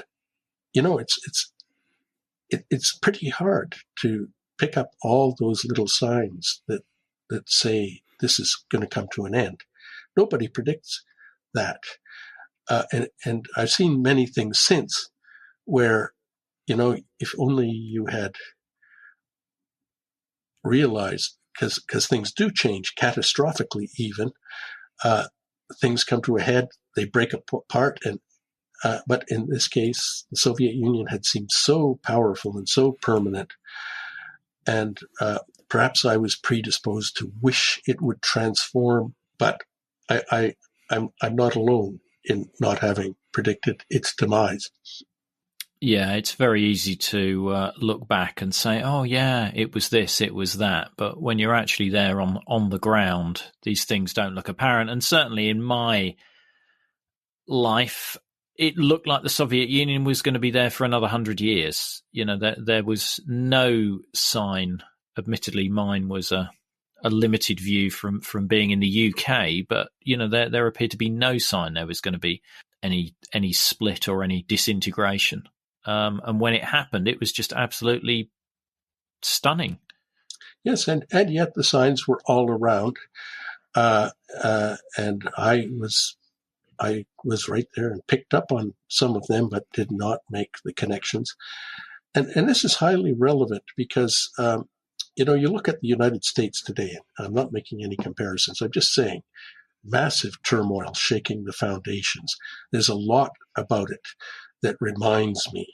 [SPEAKER 2] it's pretty hard to pick up all those little signs that say this is going to come to an end. Nobody predicts that. And I've seen many things since where, if only you had realized, because things do change catastrophically even, things come to a head, they break apart, and but in this case, the Soviet Union had seemed so powerful and so permanent, and perhaps I was predisposed to wish it would transform. But I'm not alone in not having predicted its demise.
[SPEAKER 1] Yeah, it's very easy to look back and say, "Oh, yeah, it was this, it was that." But when you're actually there on the ground, these things don't look apparent. And certainly in my life, it looked like the Soviet Union was going to be there for another 100 years. There was no sign. Admittedly, mine was a limited view from being in the UK, but there appeared to be no sign there was going to be any split or any disintegration. And when it happened, it was just absolutely stunning.
[SPEAKER 2] Yes, and yet the signs were all around, and I was right there and picked up on some of them, but did not make the connections. And this is highly relevant because, you look at the United States today, and I'm not making any comparisons. I'm just saying massive turmoil shaking the foundations. There's a lot about it that reminds me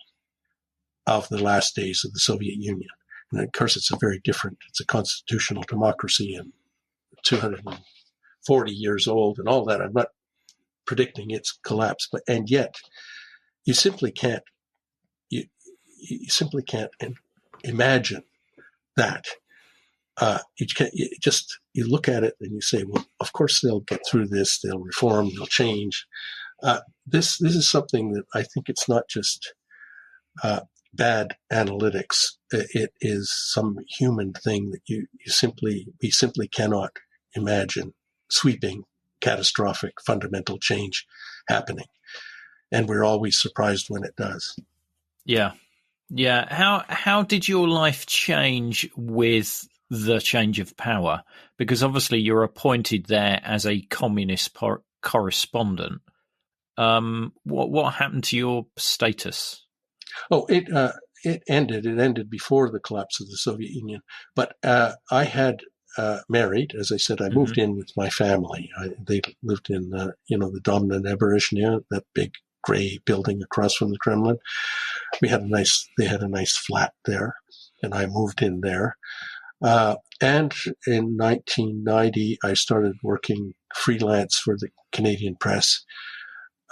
[SPEAKER 2] of the last days of the Soviet Union. And of course, it's a constitutional democracy and 240 years old and all that. I'm not predicting its collapse, and yet you simply can't imagine that. You look at it and you say, well, of course they'll get through this, they'll reform, they'll change. This is something that I think it's not just bad analytics. It is some human thing that we simply cannot imagine sweeping, catastrophic, fundamental change happening. And we're always surprised when it does.
[SPEAKER 1] Yeah. Yeah. How did your life change with the change of power? Because obviously you're appointed there as a communist correspondent. What happened to your status?
[SPEAKER 2] Oh, it ended. It ended before the collapse of the Soviet Union. But I had married, as I said. I moved in with my family. They lived in the Dom na Neberezhnya, that big gray building across from the Kremlin. They had a nice flat there, and I moved in there. And in 1990, I started working freelance for the Canadian Press,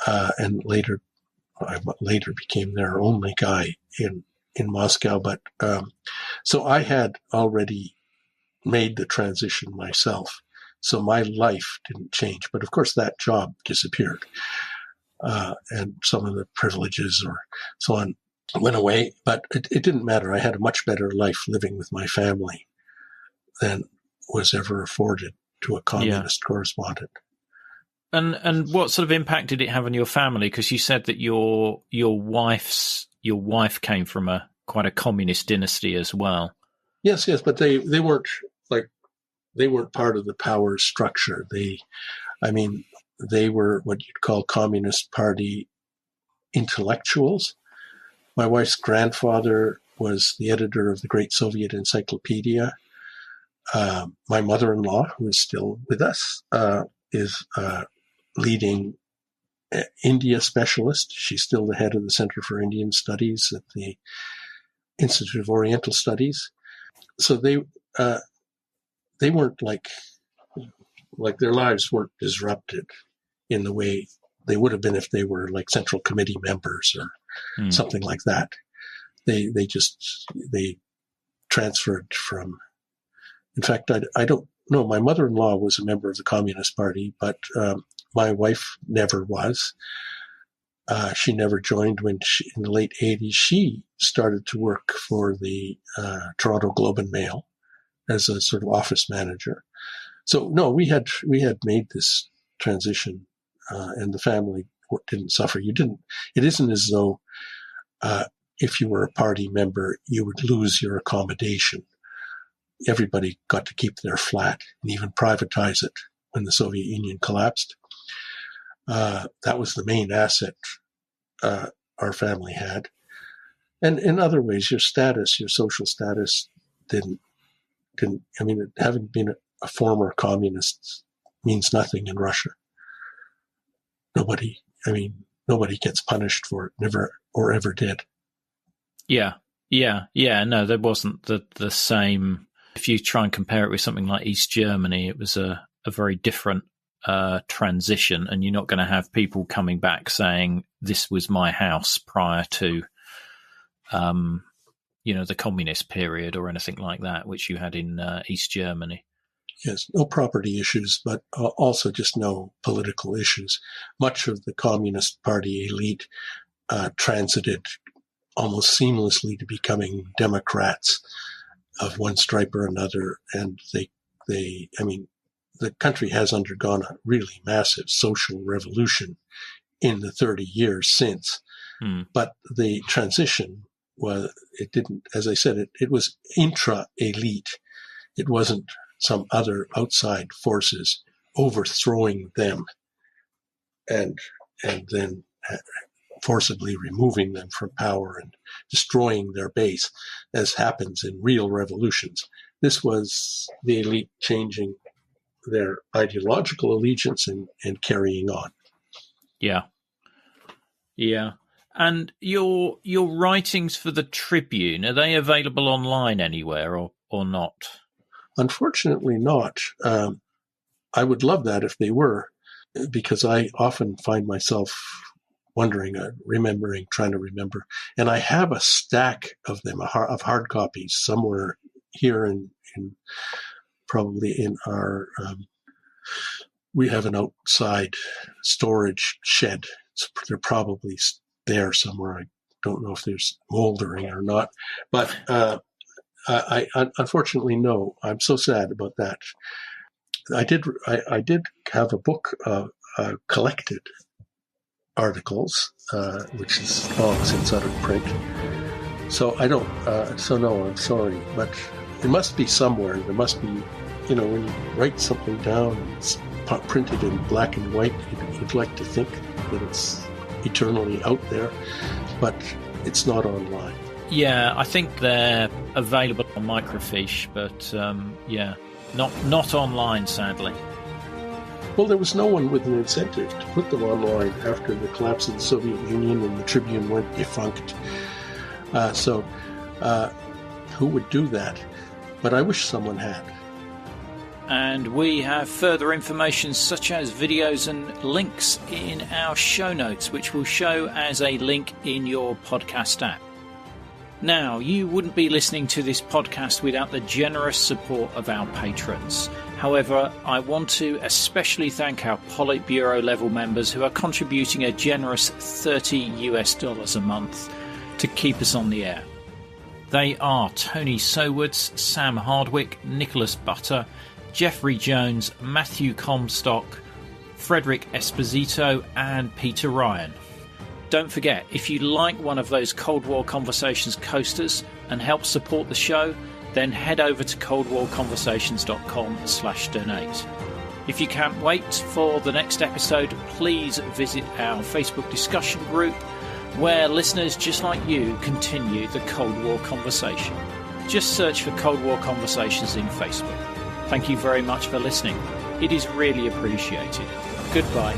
[SPEAKER 2] and I later became their only guy in Moscow. But so I had already made the transition myself, so my life didn't change. But of course, that job disappeared, and some of the privileges or so on went away. But it didn't matter. I had a much better life living with my family than was ever afforded to a communist correspondent.
[SPEAKER 1] And what sort of impact did it have on your family? Because you said that your wife came from quite a communist dynasty as well.
[SPEAKER 2] Yes, but they weren't part of the power structure. They were what you'd call Communist Party intellectuals. My wife's grandfather was the editor of the Great Soviet Encyclopedia. My mother-in-law, who is still with us, is leading India specialist. She's still the head of the Center for Indian Studies at the Institute of Oriental Studies. So they weren't like their lives weren't disrupted in the way they would have been if they were like Central Committee members or something like that. They transferred from. In fact, I don't know. My mother-in-law was a member of the Communist Party, but my wife never was. She never joined when in the late 80s, she started to work for the Toronto Globe and Mail as a sort of office manager. So no, we had made this transition, and the family didn't suffer. It isn't as though if you were a party member, you would lose your accommodation. Everybody got to keep their flat and even privatize it when the Soviet Union collapsed. That was the main asset our family had. And in other ways, your social status didn't, having been a former communist means nothing in Russia. Nobody gets punished for it, never or ever did.
[SPEAKER 1] Yeah. No, there wasn't the same. If you try and compare it with something like East Germany, it was a very different transition, and you're not going to have people coming back saying this was my house prior to the communist period or anything like that, which you had in East Germany.
[SPEAKER 2] Yes, no property issues, but also just no political issues. Much of the Communist Party elite transited almost seamlessly to becoming Democrats of one stripe or another, and the country has undergone a really massive social revolution in the 30 years since. But the transition as I said, it was intra-elite. It wasn't some other outside forces overthrowing them and then forcibly removing them from power and destroying their base, as happens in real revolutions. This was the elite changing their ideological allegiance and carrying on.
[SPEAKER 1] Yeah. And your writings for the Tribune, are they available online anywhere or not?
[SPEAKER 2] Unfortunately not. I would love that if they were, because I often find myself wondering, trying to remember. And I have a stack of them, of hard copies somewhere here in probably in our we have an outside storage shed. They're probably there somewhere. I don't know if there's moldering or not, but I unfortunately no. I'm so sad about that. I did have a book collected articles, which is long since out of print. So I don't. So no, I'm sorry, but it must be somewhere. There must be, when you write something down, it's printed in black and white. You'd like to think that it's eternally out there, but it's not online.
[SPEAKER 1] Yeah, I think they're available on microfiche, but not online, sadly.
[SPEAKER 2] Well, there was no one with an incentive to put them online after the collapse of the Soviet Union and the Tribune went defunct. So who would do that? But I wish someone had.
[SPEAKER 1] And we have further information such as videos and links in our show notes, which will show as a link in your podcast app. Now, you wouldn't be listening to this podcast without the generous support of our patrons. However, I want to especially thank our Politburo level members who are contributing a generous $30 a month to keep us on the air. They are Tony Sowards, Sam Hardwick, Nicholas Butter, Jeffrey Jones, Matthew Comstock, Frederick Esposito and Peter Ryan. Don't forget, if you like one of those Cold War Conversations coasters and help support the show, then head over to coldwarconversations.com/donate. If you can't wait for the next episode, please visit our Facebook discussion group where listeners just like you continue the Cold War conversation. Just search for Cold War Conversations in Facebook. Thank you very much for listening. It is really appreciated. Goodbye.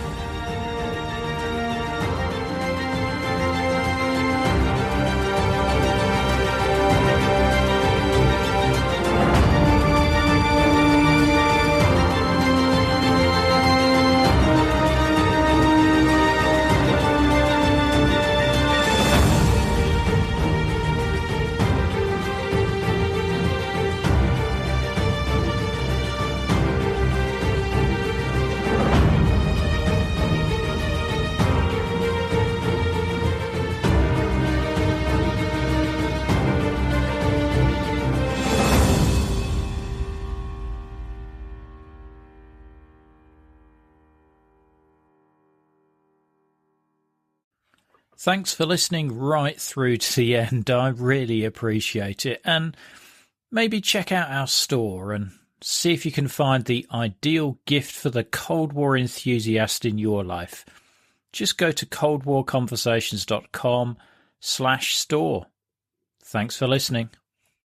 [SPEAKER 1] Thanks for listening right through to the end. I really appreciate it. And maybe check out our store and see if you can find the ideal gift for the Cold War enthusiast in your life. Just go to coldwarconversations.com/store. Thanks for listening.